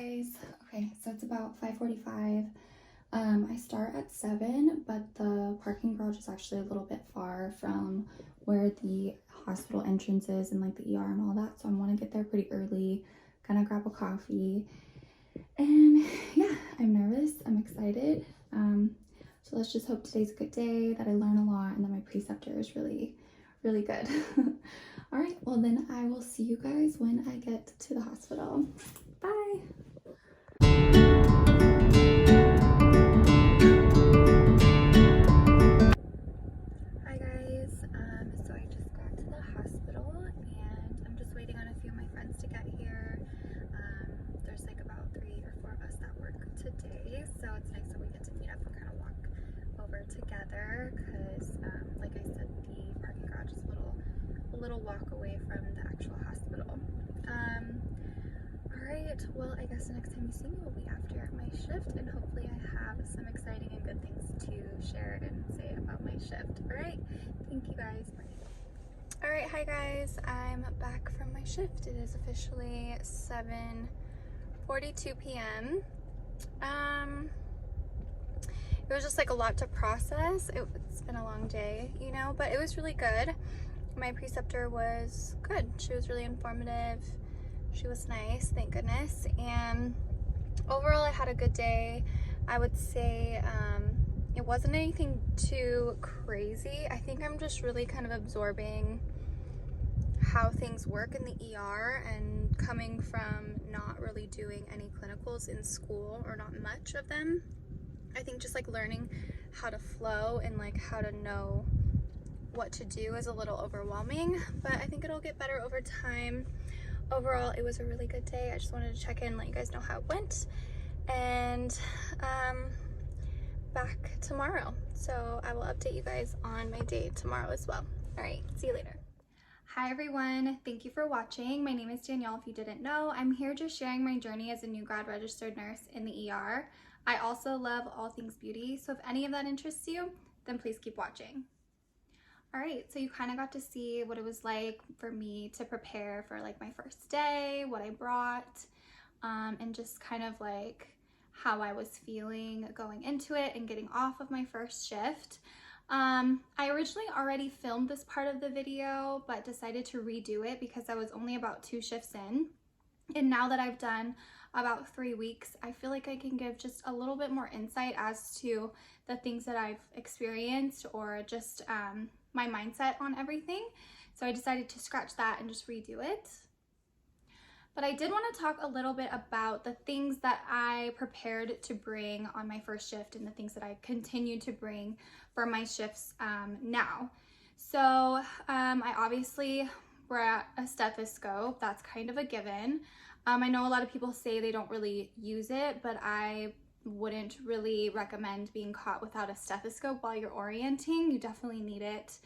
guys. Okay, so it's about 5:45. I start at 7, but the parking garage is actually a little bit far from where the hospital entrance is and like the ER and all that. So I want to get there pretty early, kind of grab a coffee. And yeah, I'm nervous. I'm excited. So let's just hope today's a good day, that I learn a lot, and that my preceptor is really, really good. All right, well then I will see you guys when I get to the hospital. Bye. Hi guys, so I just got to the hospital and I'm just waiting on a few of my friends to get here. There's like about 3 or 4 of us that work today, so it's nice that we get to meet up and kind of walk over together because like I said, the parking garage is a little walk away from the actual hospital. Alright, well I guess the next time you see me will be after my shift, and hopefully I have some exciting and good things to share and say about my shift. Alright, thank you guys. Bye. Alright, hi guys, I'm back from my shift. It is officially 7:42 p.m. It was just like a lot to process. It's been a long day, you know, but it was really good. My preceptor was good. She was really informative. She was nice, thank goodness. And overall, I had a good day. I would say it wasn't anything too crazy. I think I'm just really kind of absorbing how things work in the ER, and coming from not really doing any clinicals in school, or not much of them. I think just like learning how to flow and like how to know what to do is a little overwhelming, but I think it'll get better over time. Overall, it was a really good day. I just wanted to check in, let you guys know how it went, and back tomorrow. So I will update you guys on my day tomorrow as well. All right, see you later. Hi everyone, thank you for watching. My name is Danielle, if you didn't know. I'm here just sharing my journey as a new grad registered nurse in the ER. I also love all things beauty, so if any of that interests you, then please keep watching. All right, so you kind of got to see what it was like for me to prepare for like my first day, what I brought, and just kind of like how I was feeling going into it and getting off of my first shift. I originally already filmed this part of the video, but decided to redo it because I was only about 2 shifts in. And now that I've done about 3 weeks, I feel like I can give just a little bit more insight as to the things that I've experienced, or just my mindset on everything. So I decided to scratch that and just redo it. But I did want to talk a little bit about the things that I prepared to bring on my first shift, and the things that I continue to bring for my shifts now. So I obviously brought a stethoscope. That's kind of a given. I know a lot of people say they don't really use it, but I wouldn't really recommend being caught without a stethoscope while you're orienting. You definitely need it,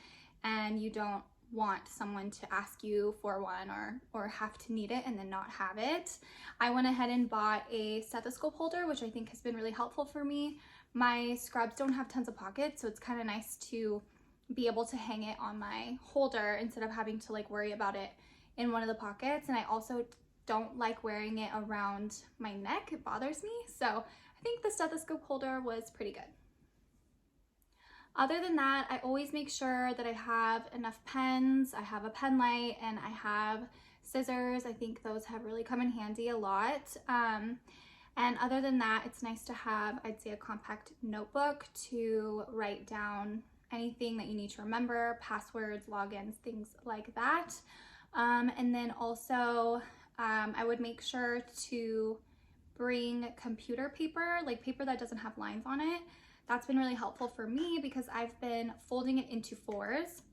and you don't want someone to ask you for one, or have to need it and then not have it. I went ahead and bought a stethoscope holder, which I think has been really helpful for me. My scrubs don't have tons of pockets, so it's kind of nice to be able to hang it on my holder instead of having to like worry about it in one of the pockets. And I also don't like wearing it around my neck. It bothers me. So I think the stethoscope holder was pretty good. Other than that, I always make sure that I have enough pens. I have a pen light and I have scissors. I think those have really come in handy a lot. And other than that, it's nice to have, I'd say, a compact notebook to write down anything that you need to remember, passwords, logins, things like that. And then also, I would make sure to bring computer paper, like paper that doesn't have lines on it. That's been really helpful for me because I've been folding it into 4s.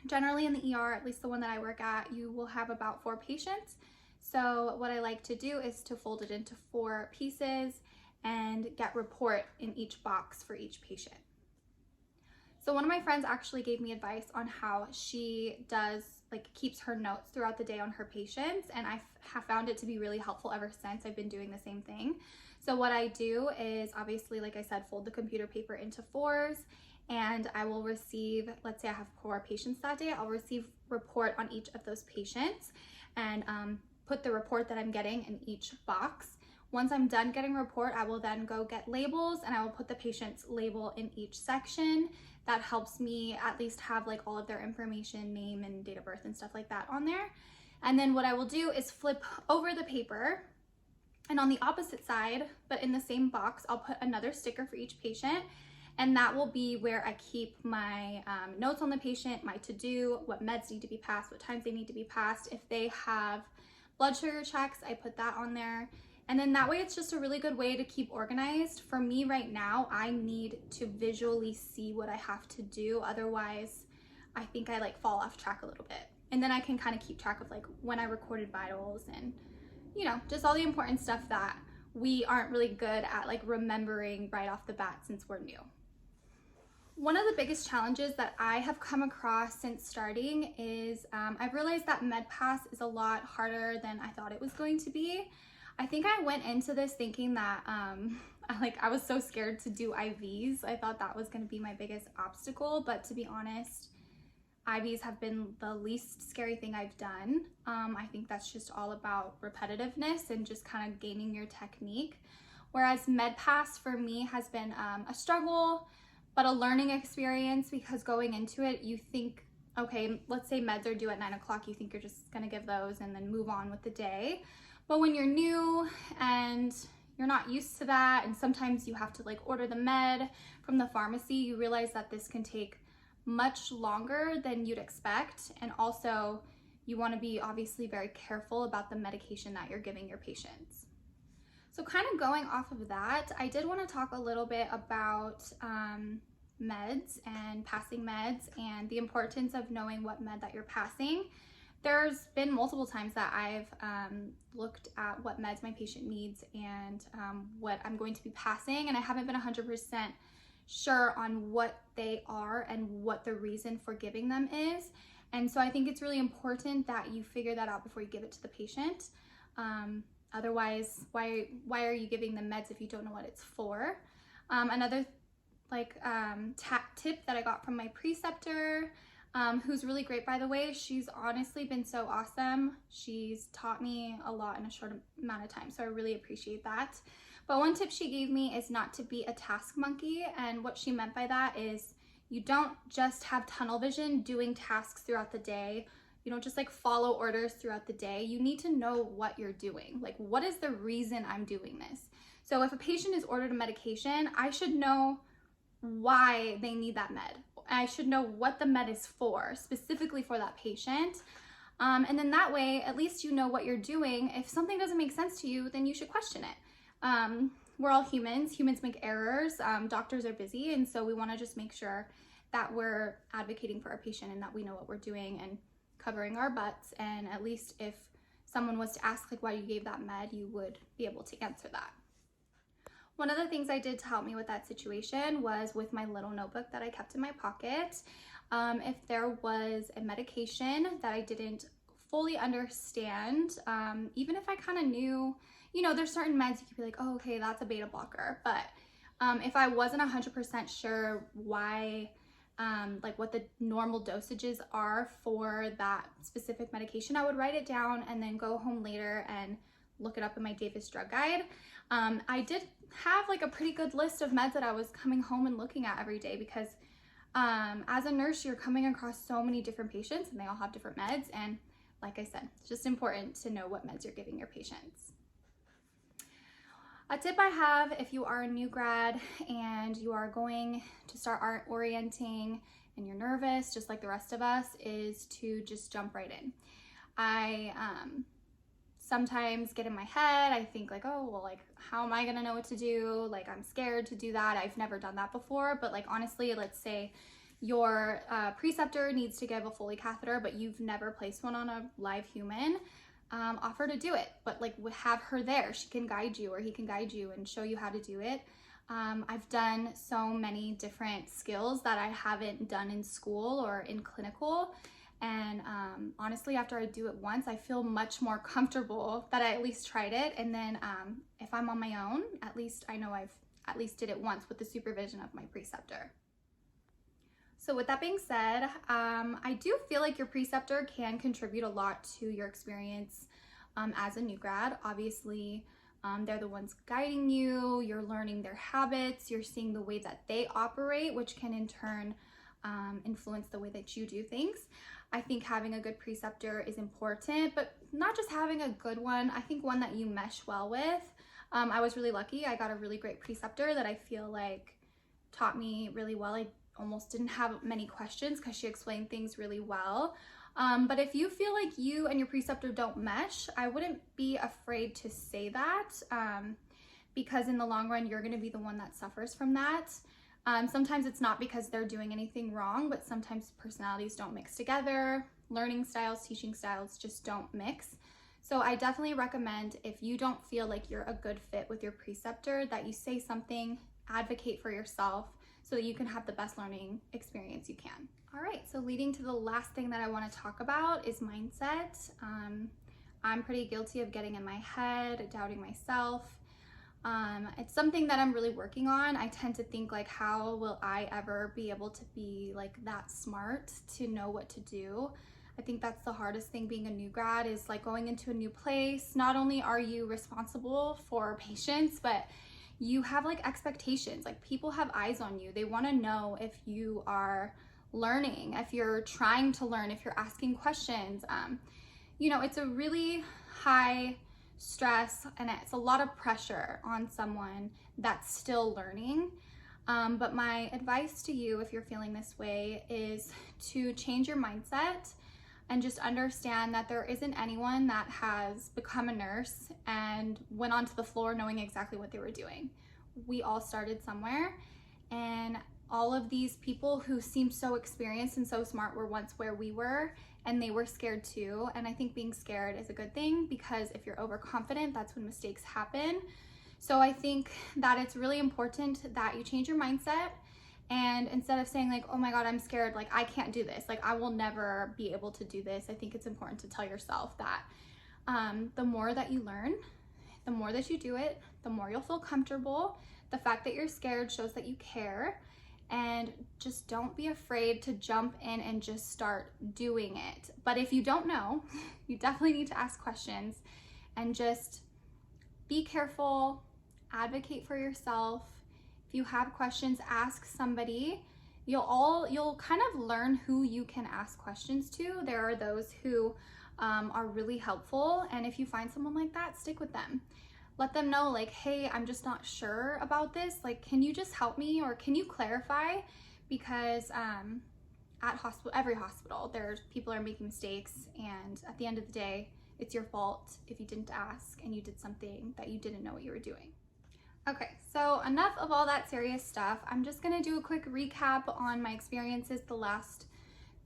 Generally in the ER, at least the one that I work at, you will have about 4 patients. So what I like to do is to fold it into 4 pieces and get report in each box for each patient. So one of my friends actually gave me advice on how she does, like, keeps her notes throughout the day on her patients, and I have found it to be really helpful ever since. I've been doing the same thing. So what I do is, obviously, like I said, fold the computer paper into 4s, and I will receive, let's say I have 4 patients that day, I'll receive report on each of those patients and put the report that I'm getting in each box. Once I'm done getting a report, I will then go get labels and I will put the patient's label in each section. That helps me at least have like all of their information, name and date of birth and stuff like that on there. And then what I will do is flip over the paper, and on the opposite side, but in the same box, I'll put another sticker for each patient. And that will be where I keep my notes on the patient, my to-do, what meds need to be passed, what times they need to be passed. If they have blood sugar checks, I put that on there. And then that way it's just a really good way to keep organized. For me right now, I need to visually see what I have to do. Otherwise, I think I like fall off track a little bit. And then I can kind of keep track of like when I recorded vitals and, you know, just all the important stuff that we aren't really good at like remembering right off the bat since we're new. One of the biggest challenges that I have come across since starting is I've realized that MedPass is a lot harder than I thought it was going to be. I think I went into this thinking that I was so scared to do IVs. I thought that was going to be my biggest obstacle, but to be honest, IVs have been the least scary thing I've done. I think that's just all about repetitiveness and just kind of gaining your technique. Whereas MedPass for me has been a struggle, but a learning experience, because going into it, you think, okay, let's say meds are due at 9 o'clock, you think you're just gonna give those and then move on with the day. But when you're new and you're not used to that, and sometimes you have to like order the med from the pharmacy, you realize that this can take much longer than you'd expect. And also you wanna be obviously very careful about the medication that you're giving your patients. So kind of going off of that, I did want to talk a little bit about meds and passing meds and the importance of knowing what med that you're passing. There's been multiple times that I've looked at what meds my patient needs and what I'm going to be passing, and I haven't been 100% sure on what they are and what the reason for giving them is. And so I think it's really important that you figure that out before you give it to the patient. Otherwise, why are you giving them meds if you don't know what it's for? Another tip that I got from my preceptor, who's really great, by the way. She's honestly been so awesome. She's taught me a lot in a short amount of time, so I really appreciate that. But one tip she gave me is not to be a task monkey, and what she meant by that is you don't just have tunnel vision doing tasks throughout the day. You don't just like follow orders throughout the day. You need to know what you're doing. Like, what is the reason I'm doing this? So if a patient is ordered a medication, I should know why they need that med. I should know what the med is for, specifically for that patient. And then that way, at least you know what you're doing. If something doesn't make sense to you, then you should question it. We're all humans. Humans make errors. Doctors are busy. And so we want to just make sure that we're advocating for our patient and that we know what we're doing and covering our butts. And at least if someone was to ask like why you gave that med, you would be able to answer that. One of the things I did to help me with that situation was with my little notebook that I kept in my pocket. If there was a medication that I didn't fully understand, even if I kind of knew, you know, there's certain meds you could be like, oh, okay, that's a beta blocker. But if I wasn't 100% sure why, like what the normal dosages are for that specific medication, I would write it down and then go home later and look it up in my Davis drug guide. I did have like a pretty good list of meds that I was coming home and looking at every day, because as a nurse, you're coming across so many different patients and they all have different meds. And like I said, it's just important to know what meds you're giving your patients. A tip I have, if you are a new grad and you are going to start orienting and you're nervous, just like the rest of us, is to just jump right in. I sometimes get in my head, I think like, oh, well, like, how am I gonna know what to do? Like, I'm scared to do that. I've never done that before. But like, honestly, let's say your preceptor needs to give a Foley catheter, but you've never placed one on a live human. Offer to do it, but like have her there. She can guide you, or he can guide you and show you how to do it. I've done so many different skills that I haven't done in school or in clinical. And honestly, after I do it once, I feel much more comfortable that I at least tried it. And then if I'm on my own, at least I know I've at least did it once with the supervision of my preceptor. So with that being said, I do feel like your preceptor can contribute a lot to your experience as a new grad. Obviously, They're the ones guiding you. You're learning their habits. You're seeing the way that they operate, which can in turn influence the way that you do things. I think having a good preceptor is important, but not just having a good one. I think one that you mesh well with. I was really lucky. I got a really great preceptor that I feel like taught me really well. I almost didn't have many questions because she explained things really well. But if you feel like you and your preceptor don't mesh, I wouldn't be afraid to say that, because in the long run, you're going to be the one that suffers from that. Sometimes it's not because they're doing anything wrong, but sometimes personalities don't mix together. Learning styles, teaching styles just don't mix. So I definitely recommend, if you don't feel like you're a good fit with your preceptor, that you say something, advocate for yourself so that you can have the best learning experience you can. All right, so leading to the last thing that I want to talk about is mindset. I'm pretty guilty of getting in my head, doubting myself. It's something that I'm really working on. I tend to think like, how will I ever be able to be like that smart to know what to do? I think that's the hardest thing being a new grad, is like going into a new place. Not only are you responsible for patients, but you have like expectations. Like, people have eyes on you. They want to know if you are learning, if you're trying to learn, if you're asking questions. You know, it's a really high stress and it's a lot of pressure on someone that's still learning. But my advice to you, if you're feeling this way, is to change your mindset and just understand that there isn't anyone that has become a nurse and went onto the floor knowing exactly what they were doing. We all started somewhere, and all of these people who seem so experienced and so smart were once where we were, and they were scared too. And I think being scared is a good thing, because if you're overconfident, that's when mistakes happen. So I think that it's really important that you change your mindset, and instead of saying like, oh my God, I'm scared, like I can't do this, like I will never be able to do this, I think it's important to tell yourself that the more that you learn, the more that you do it, the more you'll feel comfortable. The fact that you're scared shows that you care. And just don't be afraid to jump in and just start doing it. But if you don't know, you definitely need to ask questions and just be careful, advocate for yourself. If you have questions, ask somebody. You'll kind of learn who you can ask questions to. There are those who are really helpful, and if you find someone like that, stick with them. Let them know like, hey, I'm just not sure about this. Like, can you just help me, or can you clarify? Because at every hospital, there's people are making mistakes, and at the end of the day, it's your fault if you didn't ask and you did something that you didn't know what you were doing. Okay, so enough of all that serious stuff. I'm just gonna do a quick recap on my experiences the last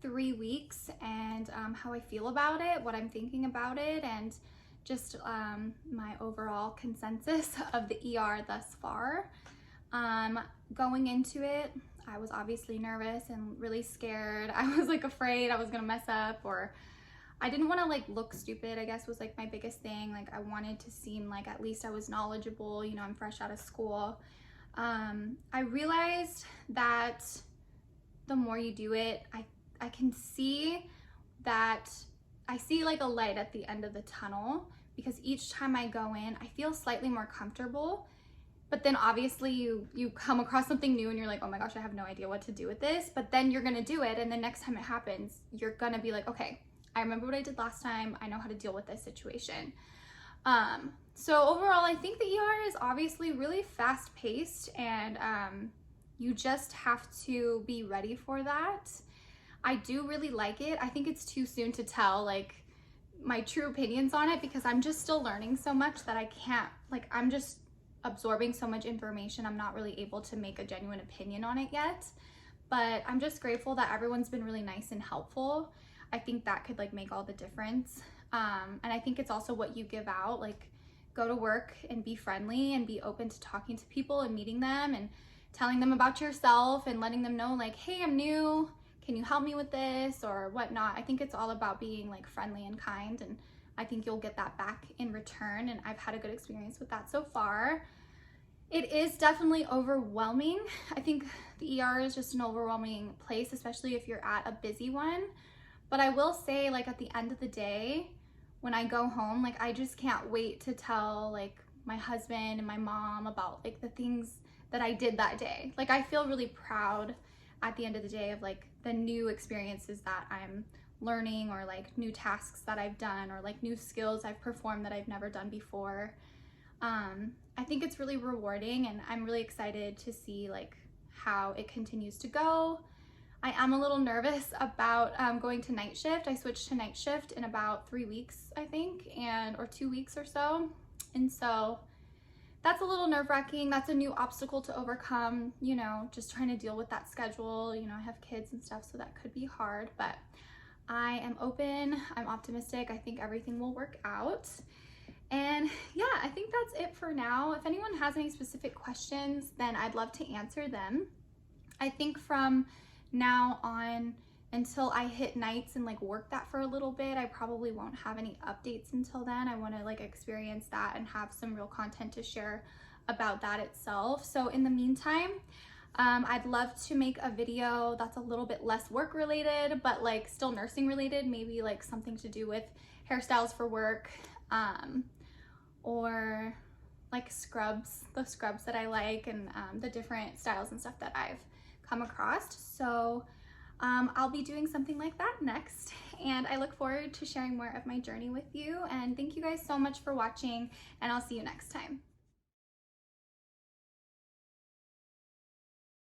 3 weeks, and how I feel about it, what I'm thinking about it, and just my overall consensus of the ER thus far. Going into it, I was obviously nervous and really scared. I was like afraid I was gonna mess up, or I didn't want to like look stupid, I guess was like my biggest thing. Like, I wanted to seem like at least I was knowledgeable, you know, I'm fresh out of school. I realized that the more you do it, I can see that I see like a light at the end of the tunnel, because each time I go in, I feel slightly more comfortable. But then obviously you come across something new and you're like, oh my gosh, I have no idea what to do with this. But then you're gonna do it, and the next time it happens, you're gonna be like, okay, I remember what I did last time. I know how to deal with this situation. So overall, I think the ER is obviously really fast paced, and you just have to be ready for that. I do really like it. I think it's too soon to tell like my true opinions on it, because I'm just still learning so much that I can't, like, I'm just absorbing so much information. I'm not really able to make a genuine opinion on it yet, but I'm just grateful that everyone's been really nice and helpful. I think that could like make all the difference. And I think it's also what you give out, like go to work and be friendly and be open to talking to people and meeting them and telling them about yourself and letting them know like, hey, I'm new, can you help me with this or whatnot. I think it's all about being like friendly and kind, and I think you'll get that back in return, and I've had a good experience with that so far. It is definitely overwhelming. I think the ER is just an overwhelming place, especially if you're at a busy one. But I will say, like, at the end of the day, when I go home, like, I just can't wait to tell like my husband and my mom about like the things that I did that day. Like I feel really proud at the end of the day of like the new experiences that I'm learning, or like new tasks that I've done, or like new skills I've performed that I've never done before. I think it's really rewarding, and I'm really excited to see like how it continues to go. I am a little nervous about going to night shift. I switched to night shift in about 3 weeks, I think, or 2 weeks or so. And so that's a little nerve-wracking. That's a new obstacle to overcome, you know, just trying to deal with that schedule. You know, I have kids and stuff, so that could be hard, but I am open, I'm optimistic. I think everything will work out. And yeah, I think that's it for now. If anyone has any specific questions, then I'd love to answer them. I think from now on until I hit nights and like work that for a little bit, I probably won't have any updates until then. I want to like experience that and have some real content to share about that itself. So in the meantime, I'd love to make a video that's a little bit less work related, but like still nursing related, maybe like something to do with hairstyles for work, or like scrubs, the scrubs that I like, and the different styles and stuff that I've come across. So I'll be doing something like that next, and I look forward to sharing more of my journey with you. And thank you guys so much for watching, and I'll see you next time.